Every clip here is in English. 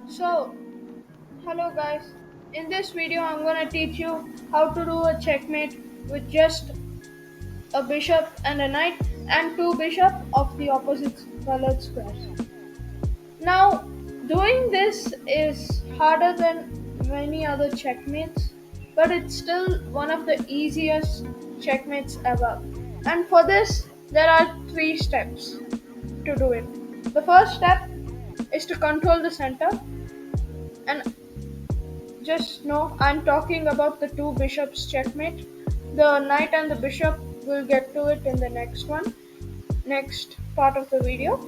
So, hello guys. In this video, I'm gonna teach you how to do a checkmate with just a bishop and a knight and two bishops of the opposite colored squares. Now, doing this is harder than many other checkmates, but it's still one of the easiest checkmates ever. And for this, there are three steps to do it. The first step is to control the center, and just know I'm talking about the two bishops checkmate. The knight and the bishop will get to it in the next part of the video.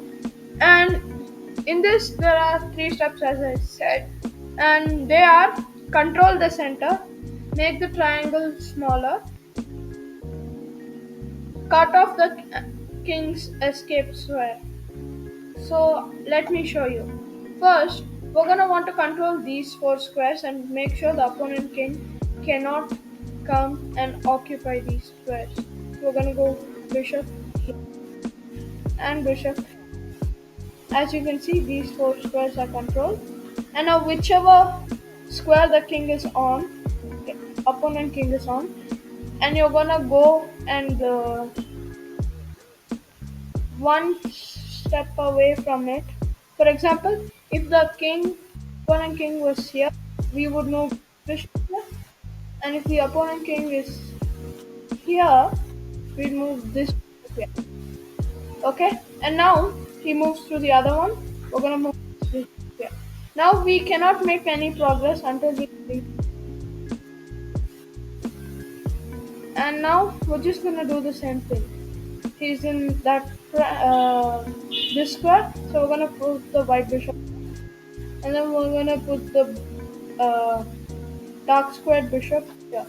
And in this, there are three steps as I said, and they are control the center, make the triangle smaller, cut off the king's escape square. So let me show you. First, we're gonna want to control these four squares and make sure the opponent king cannot come and occupy these squares. We're gonna go bishop here and bishop. As you can see, these four squares are controlled. And now whichever square the king is on, opponent king is on, and you're gonna go and one step away from it. For example, if the opponent king was here, we would move bishop here, and if the opponent king is here, we'd move this bishop here. Okay, and now he moves to the other one. We're gonna move this bishop here. Now we cannot make any progress until we. And now we're just gonna do the same thing. He's in that this square, so we're gonna put the white bishop, and then we're gonna put the uh, dark squared bishop here.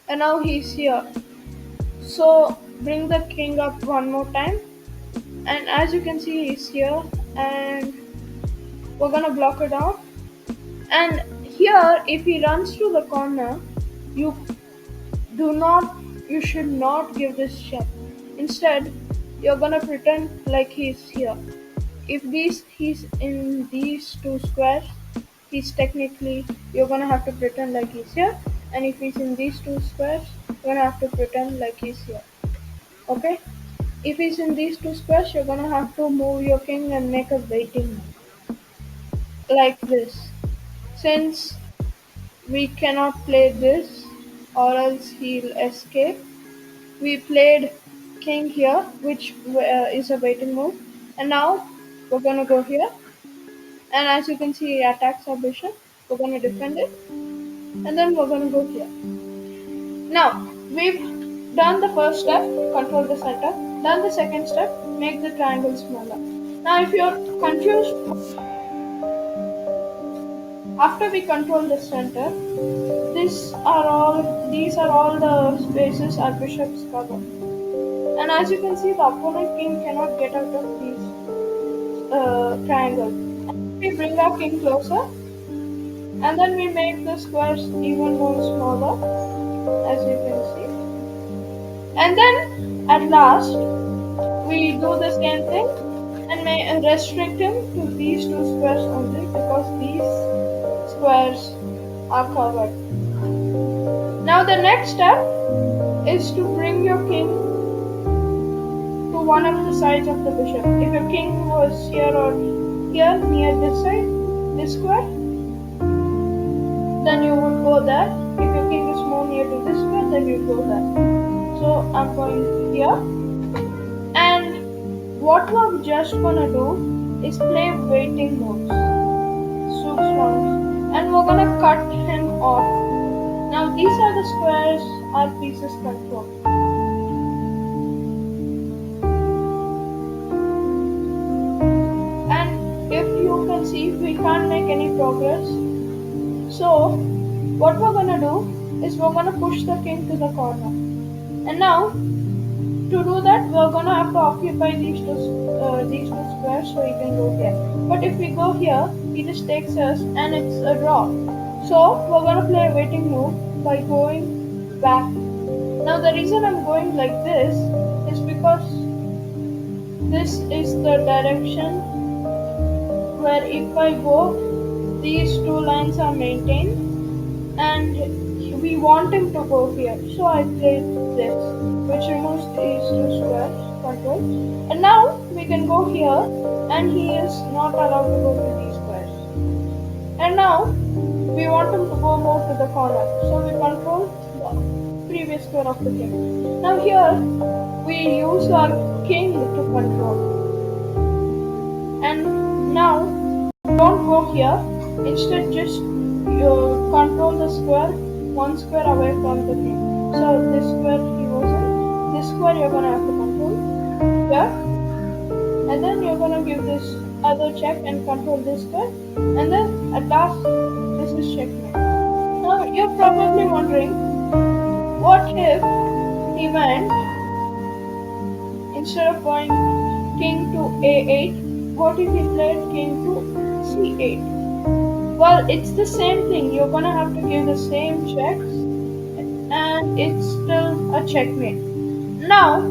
And now he's here. So bring the king up one more time, and as you can see, he's here, and we're gonna block it out. And here, if he runs to the corner, you do not, you should not give this check. Instead, you're gonna pretend like he's here. If he's in these two squares, he's technically, you're gonna have to pretend like he's here. And if he's in these two squares, you're gonna have to pretend like he's here. Okay? If he's in these two squares, you're gonna have to move your king and make a waiting move. Like this. Since we cannot play this, or else he'll escape, we played king here, which is a waiting move. And now we're gonna go here. And as you can see, he attacks our bishop. We're gonna defend it. And then we're gonna go here. Now, we've done the first step, control the center. Done the second step, make the triangle smaller. Now, if you're confused, after we control the center, these are all the spaces our bishops cover. And as you can see, the opponent king cannot get out of these triangles. We bring our king closer, and then we make the squares even more smaller, as you can see. And then at last, we do the same thing and may restrict him to these two squares only, because these squares are covered. Now the next step is to bring your king to one of the sides of the bishop. If your king was here or here near this side, this square, then you would go there. If your king is more near to this square, then you go there. So I'm going here, and what we're just gonna do is play waiting moves, suits rounds, and we're gonna cut him off. Now these are the squares our pieces control. And if you can see, we can't make any progress. So what we're gonna do is we're gonna push the king to the corner. And now, to do that, we're gonna have to occupy these two squares so he can go here. But if we go here, he just takes us and it's a draw. So we're gonna play a waiting move by going back. Now the reason I'm going like this is because this is the direction where if I go, these two lines are maintained, and we want him to go here. So I played this, which removes these two squares, control. And now we can go here, and he is not allowed to go to these squares. And now we want him to go more to the corner. So we control the previous square of the king. Now here we use our king to control. And now don't go here. Instead, just you control the square one square away from the king. So this square he was in. This square you're gonna have to control here, and then you're gonna give this other check and control this square, and then at last this is checkmate. Now you're probably wondering, what if he went instead of going king to a8? What if he played king to c8? Well, it's the same thing. You're gonna have to give the same checks, and it's still a checkmate. Now,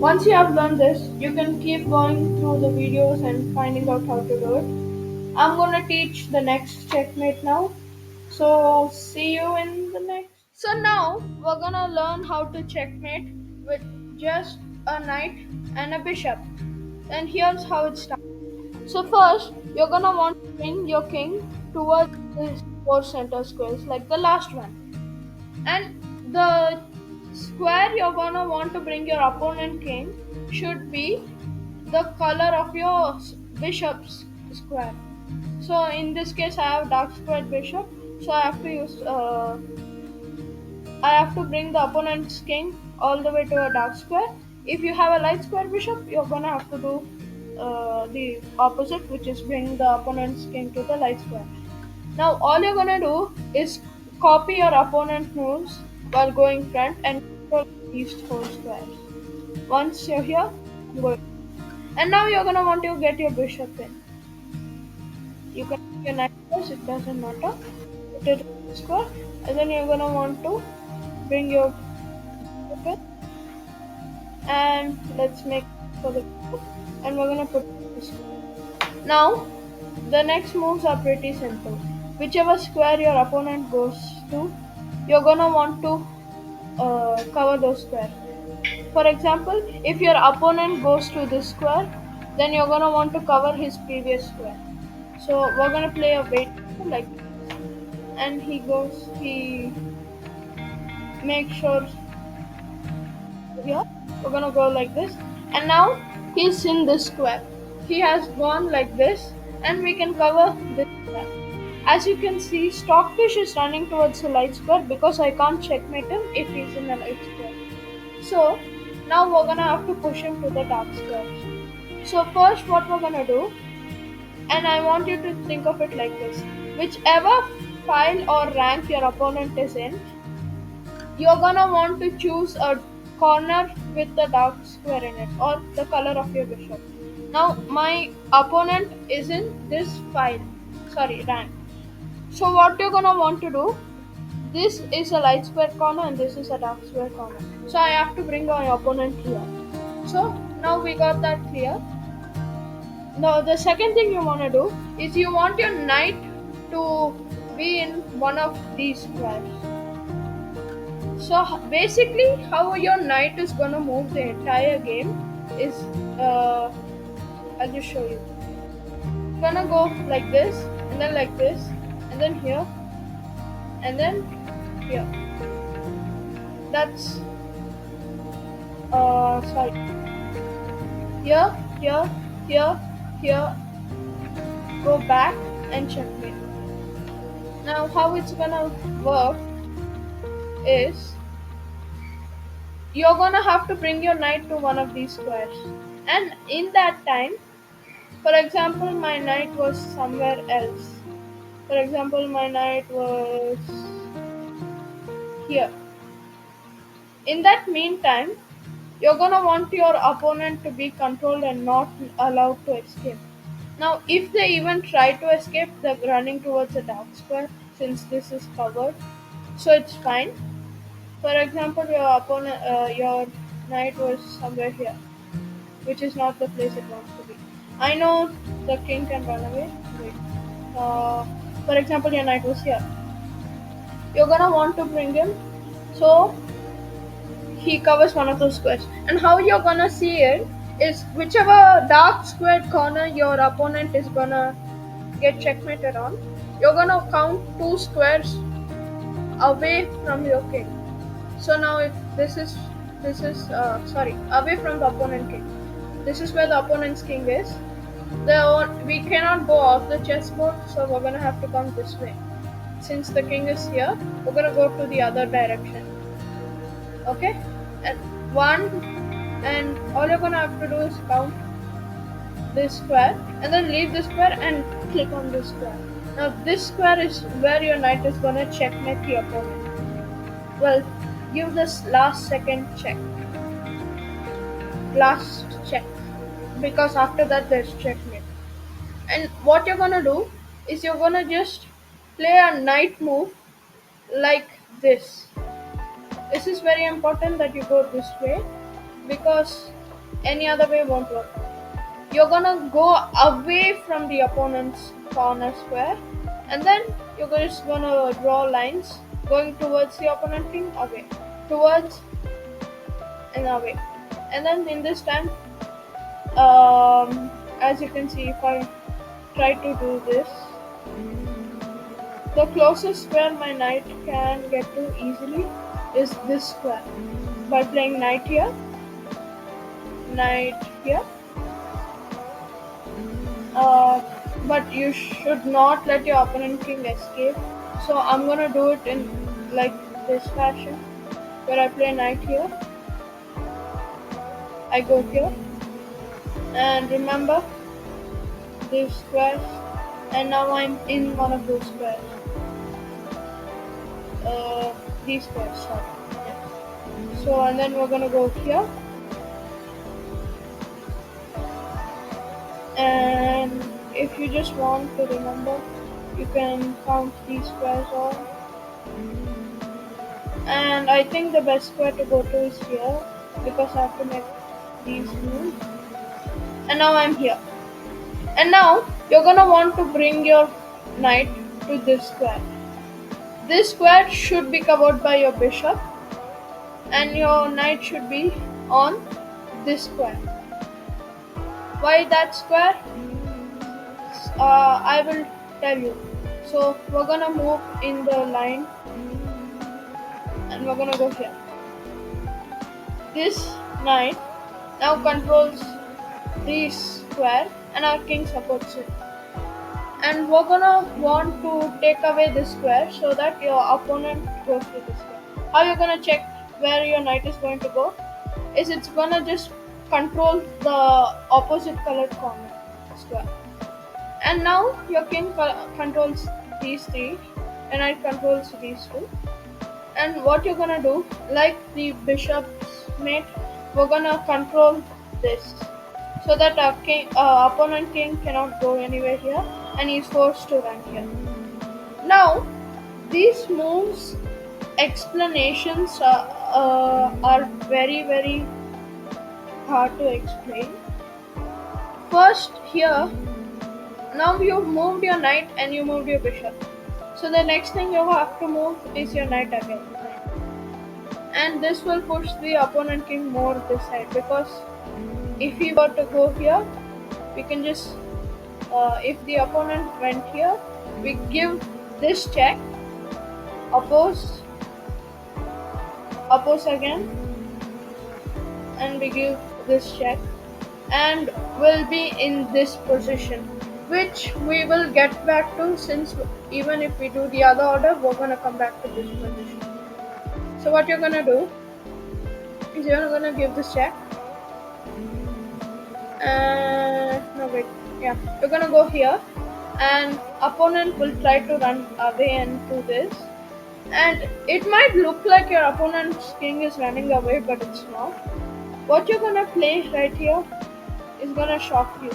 once you have learned this, you can keep going through the videos and finding out how to do it. I'm gonna teach the next checkmate now. So, see you in the next. So now we're gonna learn how to checkmate with just a knight and a bishop. And here's how it starts. So first, you're gonna want to bring your king towards these four center squares, like the last one. And the square you're gonna want to bring your opponent king should be the color of your bishop's square. So in this case, I have dark squared bishop, so I have to bring the opponent's king all the way to a dark square. If you have a light square bishop, you're gonna have to do the opposite, which is bring the opponent's king to the light square. Now all you're gonna do is copy your opponent's moves while going front and control these four squares. Once you're here, go. And now you're gonna want to get your bishop in. You can take your knight first, it doesn't matter. Put it in the square, and then you're gonna want to bring your bishop in. And let's make for the and we're gonna put this. Now the next moves are pretty simple. Whichever square your opponent goes to, you're gonna want to cover those squares. For example, if your opponent goes to this square, then you're gonna want to cover his previous square. So we're gonna play a wait like this, and he makes sure here. We're gonna go like this, and now he's in this square. He has gone like this, and we can cover this square. As you can see, Stockfish is running towards the light square because I can't checkmate him if he's in a light square. So now we're gonna have to push him to the dark square. So first what we're gonna do, and I want you to think of it like this. Whichever file or rank your opponent is in, you're gonna want to choose a corner with the dark square in it or the color of your bishop. Now my opponent is in this rank. So what you're gonna want to do, this is a light square corner and this is a dark square corner. So I have to bring my opponent here. So now we got that clear. Now the second thing you want to do is you want your knight to be in one of these squares. So basically how your knight is gonna move the entire game is, I'll just show you. It's gonna go like this, and then like this, and then here, and then here. That's sorry. Here, here, here, here. Go back and checkmate. Now how it's gonna work is you're gonna have to bring your knight to one of these squares, and in that time, for example, my knight was somewhere else. For example, my knight was here. In that meantime, you're gonna want your opponent to be controlled and not allowed to escape. Now, if they even try to escape, they're running towards the dark square since this is covered, so it's fine. For example, your knight was somewhere here, which is not the place it wants to be. I know the king can run away. Wait. Uh, for example, your knight was here. You're gonna want to bring him, so he covers one of those squares. And how you're gonna see it is whichever dark squared corner your opponent is gonna get checkmated on, you're gonna count two squares away from your king. So now if this is sorry, away from the opponent king. This is where the opponent's king is. We cannot go off the chessboard, so we're gonna have to come this way. Since the king is here, we're gonna go to the other direction. Okay? And one, and all you're gonna have to do is count this square, and then leave this square and click on this square. Now this square is where your knight is gonna checkmate the opponent. Well, give this last second check. Last check. Because after that there's checkmate. And what you're gonna do is you're gonna just play a knight move like this. This is very important that you go this way because any other way won't work. You're gonna go away from the opponent's corner square, and then you're just gonna draw lines going towards the opponent king, away, towards and away. And then in this time, as you can see, if I try to do this, the closest square my knight can get to easily is this square. By playing knight here, but you should not let your opponent king escape. So I'm gonna do it in like this fashion, where I play knight here, I go here, and remember these squares, and now I'm in one of those squares. These squares, sorry. Yeah. So and then we're gonna go here, and if you just want to remember, you can count these squares all. And I think the best square to go to is here because I have to make these moves. And now I'm here. And now you're gonna want to bring your knight to this square. This square should be covered by your bishop, and your knight should be on this square. Why that square? I will tell you. So we're gonna move in the line, and we're gonna go here. This knight now controls this square, and our king supports it. And we're gonna want to take away this square so that your opponent goes to this square. How you're gonna check where your knight is going to go is it's gonna just control the opposite colored corner square. And now your king controls these three, and knight controls these two. And what you're gonna do, like the Bishops mate, we're gonna control this so that our opponent king cannot go anywhere here, and he's forced to run here. Now, these moves explanations are very very hard to explain. First here, now you've moved your knight and you moved your bishop. So the next thing you have to move is your knight again. And this will push the opponent king more this side, because if he were to go here, we can just, if the opponent went here, we give this check, oppose again, and we give this check, and will be in this position, which we will get back to, since even if we do the other order, we're gonna come back to this position. So what you're gonna do is you're gonna give this check, you're gonna go here, and opponent will try to run away and do this, and it might look like your opponent's king is running away, but it's not. What you're gonna play right here is gonna shock you.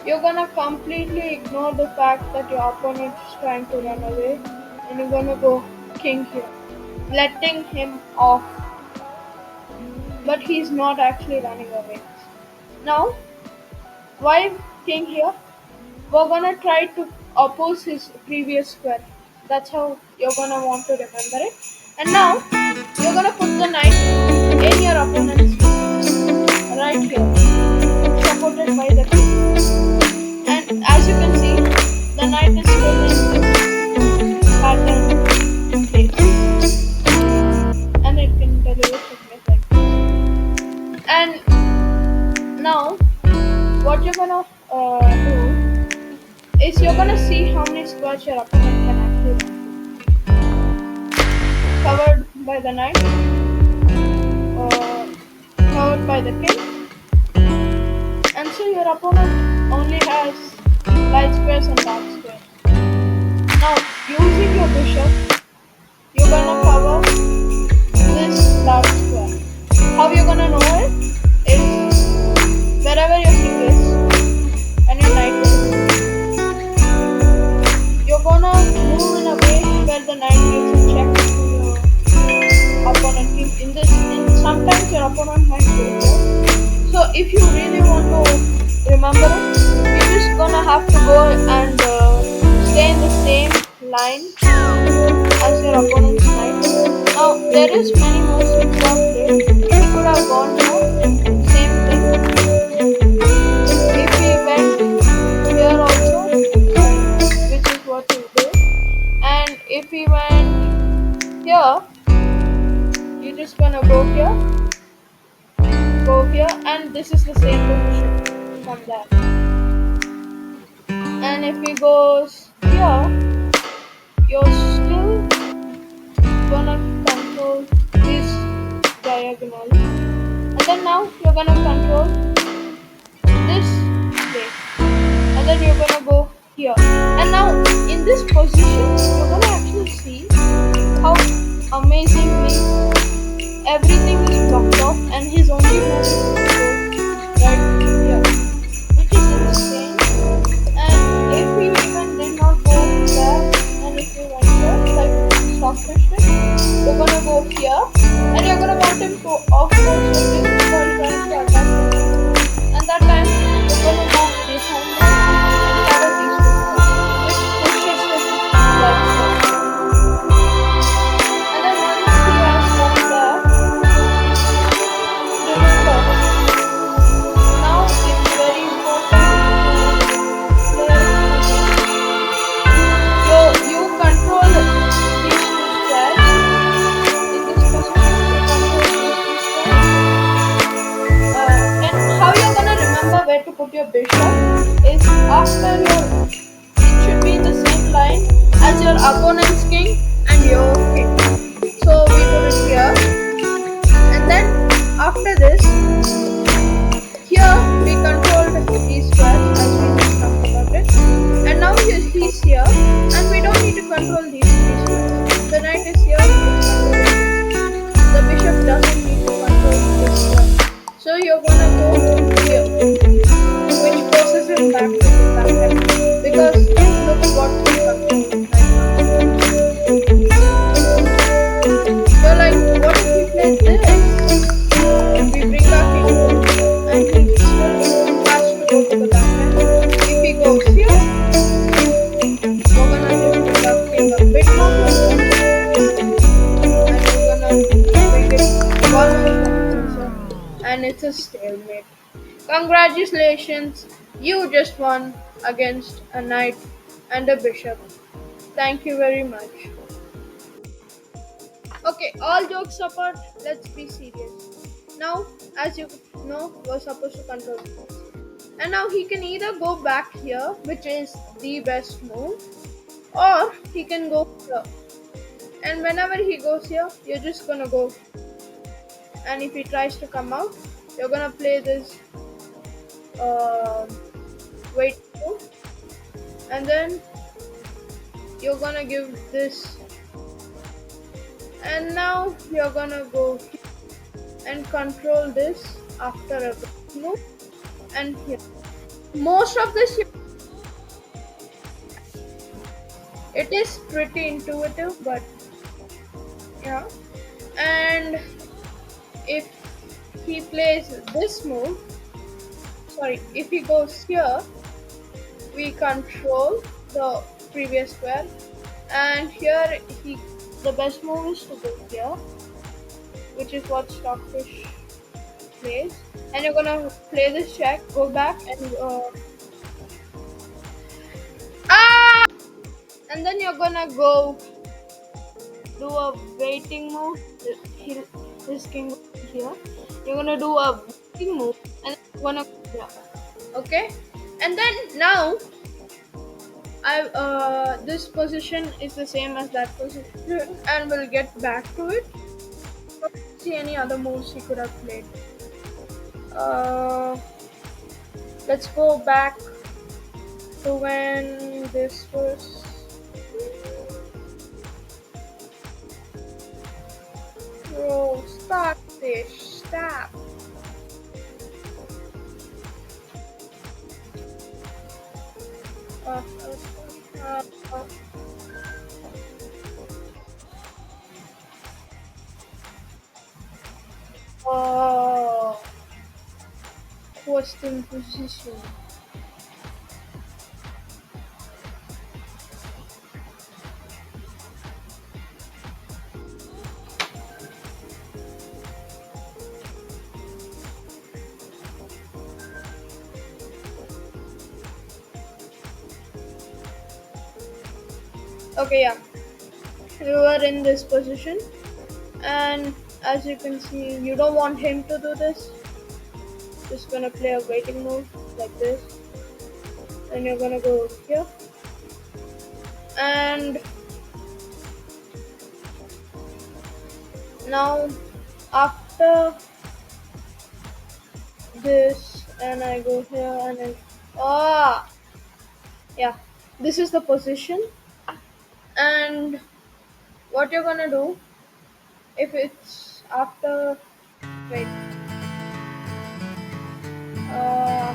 You're gonna completely ignore the fact that your opponent is trying to run away, and you're gonna go king here, letting him off. But he's not actually running away. Now, why king here? We're gonna try to oppose his previous square. That's how you're gonna want to remember it. And now, you're gonna put the knight in your opponent's place, right here, supported by the king. And as you can see, the knight is still in this pattern place, and it can deliver checkmate like this. And now, what you're gonna do is you're gonna see how many squares your opponent can actually covered by the knight, covered by the king, and so your opponent only has light squares and dark squares. Now, using your bishop, you're gonna cover this dark square. How you're gonna know it is wherever your king is and your knight is, you're gonna move in a way where the knight gives a check to your opponent king. Sometimes your opponent might go here. So if you really want to remember it, you're just gonna have to go and stay in the same line as your opponent's knight. Now there is many moves you could have played. He could have gone here, same thing. If he went here also, which is what he did, and if he went here, you're just gonna go here, and this is the same position from there. And if he goes here, you're still gonna control this diagonal, and then now you're gonna control this place, and then you're gonna go here. And now in this position, you're gonna actually see how amazingly everything is blocked off, and his only move is to go right here, which is insane. And if you even did not go there, and if you went here, like stockfish it, you're gonna go here, and you're gonna want him to off course with you while trying to attack him. And that time, you're gonna go behind him and cover these two spots, which pushes him like so. And then once he has done that, remember, now it's very important to you control these two squares. In this position, you control these two squares. And how you're gonna remember where to put your bishop is after it should be in the same line as your opponent's king and your king. So we put it here, and then after this, here we controlled these squares as we just talked about it, and now he's here, and we don't need to control these three squares. The knight is here, it's controlled. The bishop doesn't need to control this square. So you're gonna go here, which forces him back to the back, because look what he controls right now. You're like, what if we play this? We bring back king, and he still has to go to the backhand. If he goes here, we're gonna just bring up king a bit more closer, and we're gonna make it one more closer, and it's a stalemate. Congratulations, you just won against a knight and a bishop. Thank you very much. Okay, all jokes apart, let's be serious. Now, as you know, we're supposed to control this. And now he can either go back here, which is the best move, or he can go here. And whenever he goes here, you're just gonna go. And if he tries to come out, you're gonna play this wait move, and then you're gonna give this, and now you're gonna go and control this after a move, and here. Most of this, it is pretty intuitive, but yeah. And if he plays this move, sorry, if he goes here, we control the previous square, and here he the best move is to go here, which is what Stockfish plays. And you're gonna play this check, go back, and ah, and then you're gonna go do a waiting move. He, this king here. You're gonna do a waiting move, and then you're gonna yeah. Okay, and then now I this position is the same as that position, and we'll get back to it. Let's see any other moves he could have played. Uh, let's go back to when this was. Bro, stop this! Stop! Uh, uh, uh, oh, question position. Okay, yeah. We were in this position, and as you can see, you don't want him to do this. Just gonna play a waiting move like this, and you're gonna go here. And now, after this, and I go here, and then yeah, this is the position. And what you're gonna do if it's after wait uh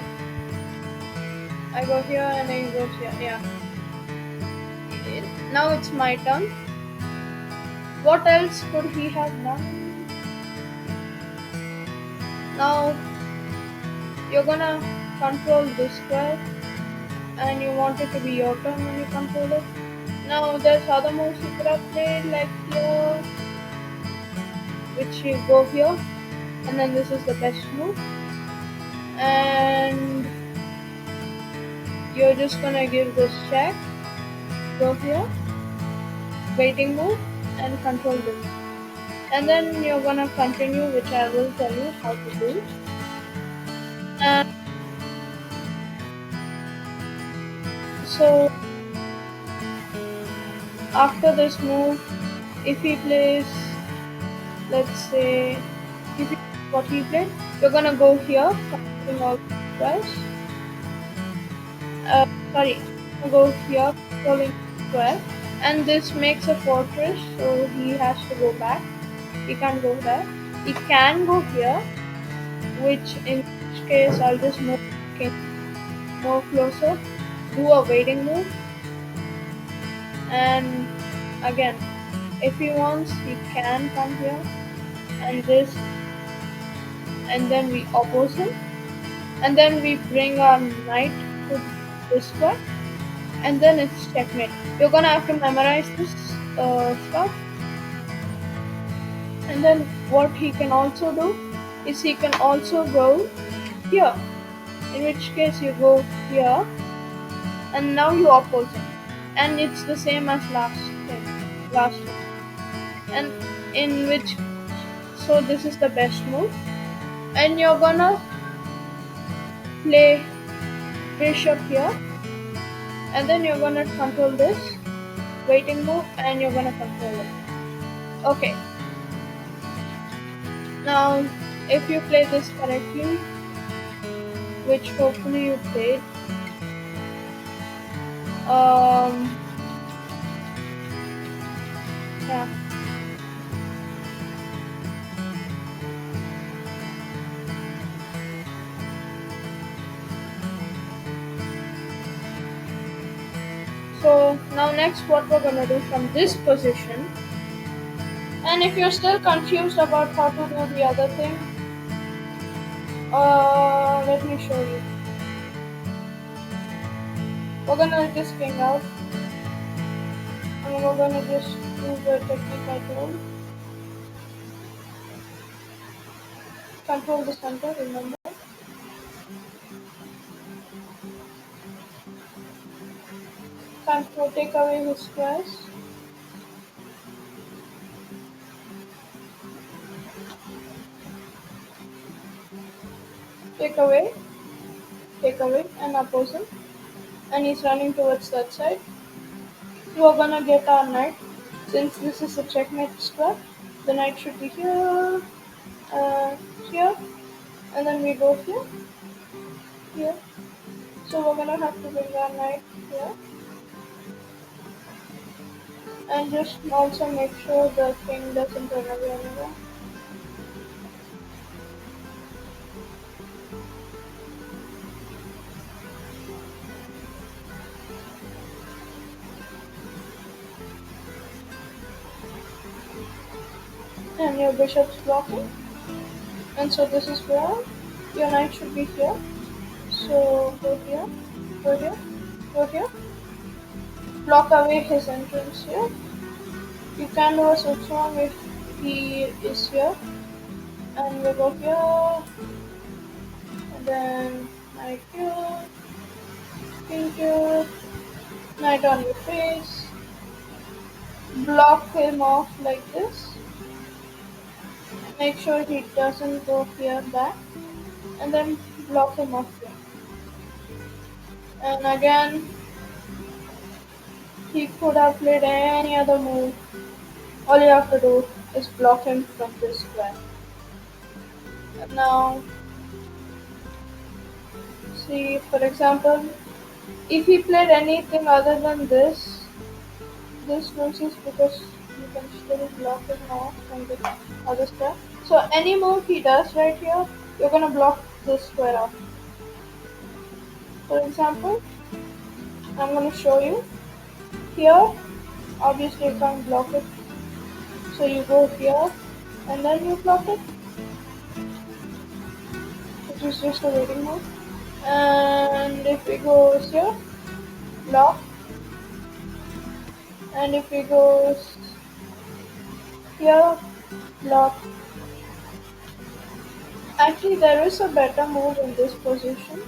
I go here and then he goes here. Yeah, now it's my turn. What else could he have done? Now you're gonna control this square, and you want it to be your turn when you control it. Now there's other moves you could have played like here, which you go here, and then this is the best move, and you're just gonna give this check, go here, waiting move, and control this. And then you're gonna continue, which I will tell you how to do. And so after this move, if he plays, let's say, if he, what he played, you're gonna go here, controlling all squares. Sorry, go here, controlling square, and this makes a fortress, so he has to go back. He can't go there. He can go here, which in which case I'll just move king more closer, do a waiting move, and again, if he wants, he can come here and this, and then we oppose him, and then we bring our knight to this square, and then it's checkmate. You're gonna have to memorize this stuff. And then what he can also do is he can also go here, in which case you go here, and now you oppose him, and it's the same as last one. And in which, so this is the best move, and you're gonna play bishop here, and then you're gonna control this waiting move, and you're gonna control it. Okay, now if you play this correctly, which hopefully you played, yeah, so now next what we're gonna do from this position, and if you're still confused about how to do the other thing, let me show you. We're gonna just king out, and we're gonna just do the technique I told. Control the center, remember. Control, take away his squares. Take away, and oppose him. And he's running towards that side. We're gonna get our knight. Since this is a checkmate square, the knight should be here, here, and then we go here, here. So we're gonna have to bring our knight here, and just also make sure the king doesn't run away anywhere. And your bishop's blocking, and so this is where your knight should be here. So go here, go here, go here. Block away his entrance here. You can do a switch wrong if he is here, and we go here, and then knight here, king here, knight on your face. Block him off like this. Make sure he doesn't go here back, and then block him off here. And again, he could have played any other move. All you have to do is block him from this square. And now, see, for example, if he played anything other than this loses because you can still block him off from the other square. So any move he does right here, you're gonna block this square off. For example, I'm gonna show you. Here, obviously you can't block it. So you go here, and then you block it. Which is just a waiting move. And if we go here, block. And if we go here, block. Actually, there is a better move in this position.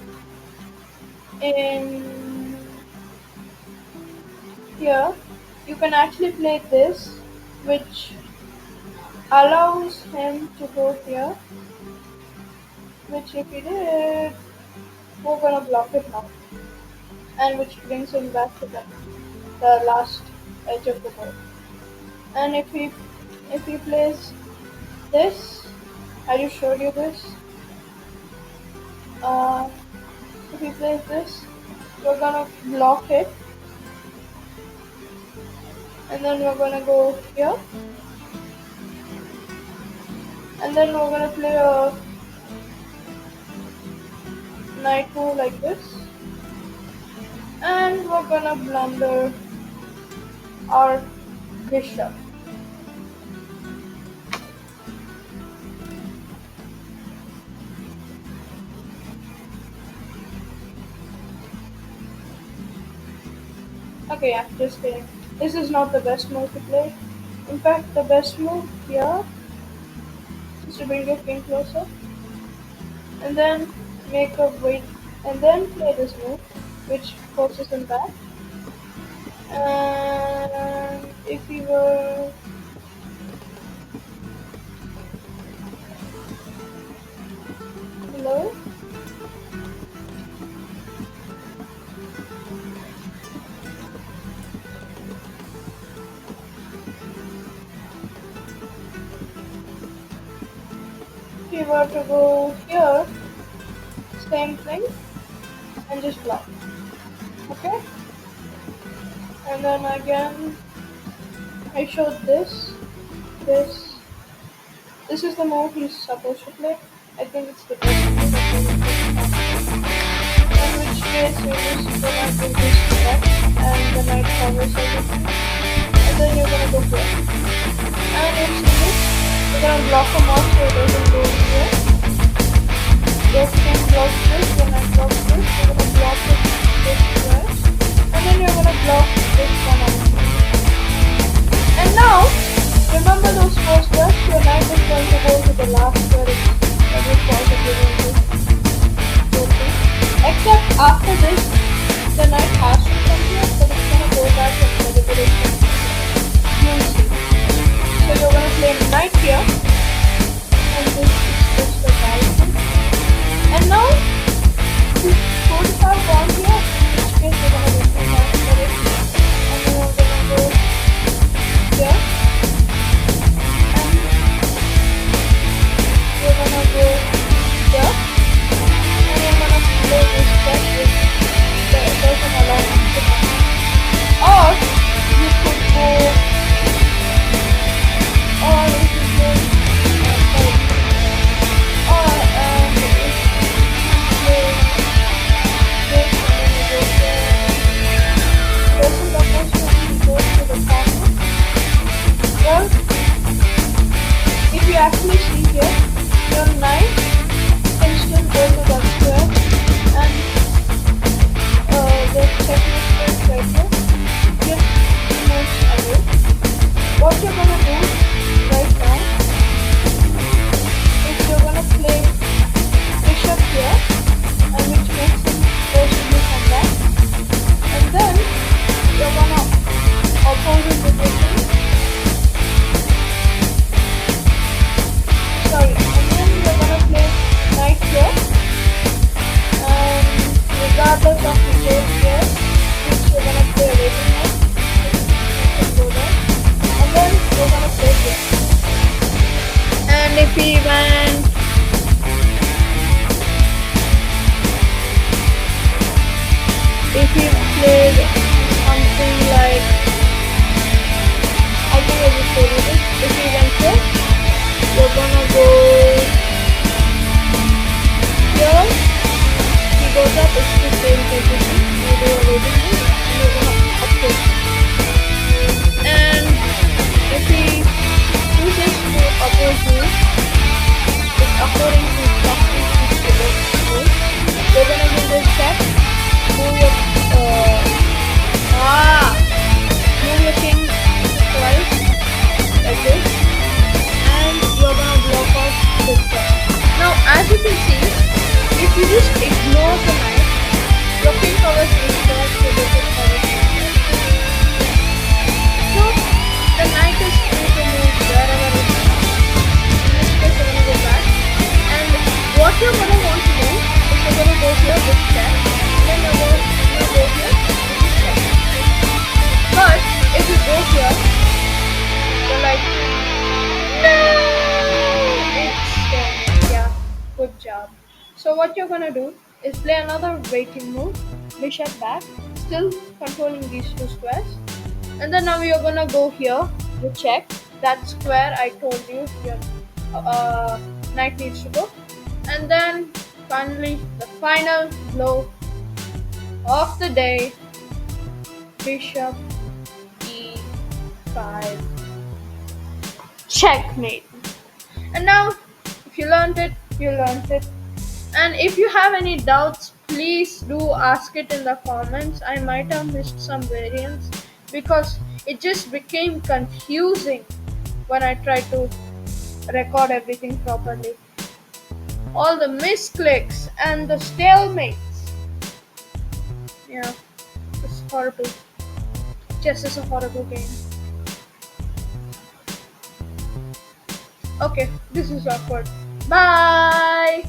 In here, you can actually play this, which allows him to go here. Which if he did, we're gonna block it now. And which brings him back to the last edge of the board. And if he plays this, I just showed you this. If he plays this, we're gonna block it, and then we're gonna go here, and then we're gonna play a knight move like this, and we're gonna blunder our bishop. Okay, yeah, just kidding. This is not the best move to play. In fact, the best move here is to bring your king closer, and then make a wait, and then play this move, which forces him back. And if he were below, if you were to go here, same thing, and just block. Okay? And then again, I showed this. This is the move he's supposed to play. I think it's the best move that he will play. In which case, you just go back with this back, and the knight covers everything. And then you're gonna go here. And if you see this, you're gonna block him off so it doesn't go here. Your king blocks this, your knight blocks this, you're gonna block it this square. After this, the knight has to come here, but it's gonna go back and manipulate the you'll see. So you're gonna play knight here, and this is just the guide. And now, this 45 pawn here, in which case we're gonna remove that for it. And then we're gonna go here, and we're gonna go here, and we're gonna play this check with doesn't allow us to come. Or you could go, or you could go, sorry, or if you play this and then you go there, doesn't oppose you and you go to the corner. Well, if you actually see here, your knight can still go to that square and the checkmate right here just moves away. What you're gonna do right now is you're gonna play bishop here, and which makes him possibly come back, and then you're gonna oppose his position. Sorry, and then you're gonna play knight here, and regardless of the game here, which you're gonna play a waiting knight, you can go there, and then you're gonna play here. And if he went, if he played something like, I think I just told you this, if he went here, you're gonna go here, he goes up, it's the same position, you do a waiting knight, and you're gonna approach. And if he chooses to oppose you, it's according to instructions which you don't know. You're gonna do this check, move your move your king twice, like this, and you're gonna block out this check. Now, as you can see, if you just ignore the knight, your king covers this square, so this is covered. So, the knight is free to move wherever it is. In this case, you're gonna go back. And what you're gonna want to do is you're gonna go here with check, then you're gonna go here with check. But if you go here, you're like, no, it's yeah, good job. So what you're gonna do is play another waiting move, bishop back, still controlling these two squares. And then now you're gonna go here to check that square I told you your knight needs to go. And then finally, the final blow of the day, bishop e5, checkmate. And now, if you learned it, you learned it. And if you have any doubts, please do ask it in the comments. I might have missed some variants because it just became confusing when I tried to record everything properly. All the misclicks and the stalemates. Yeah, it's horrible. Chess is a horrible game. Okay, this is awkward. Bye!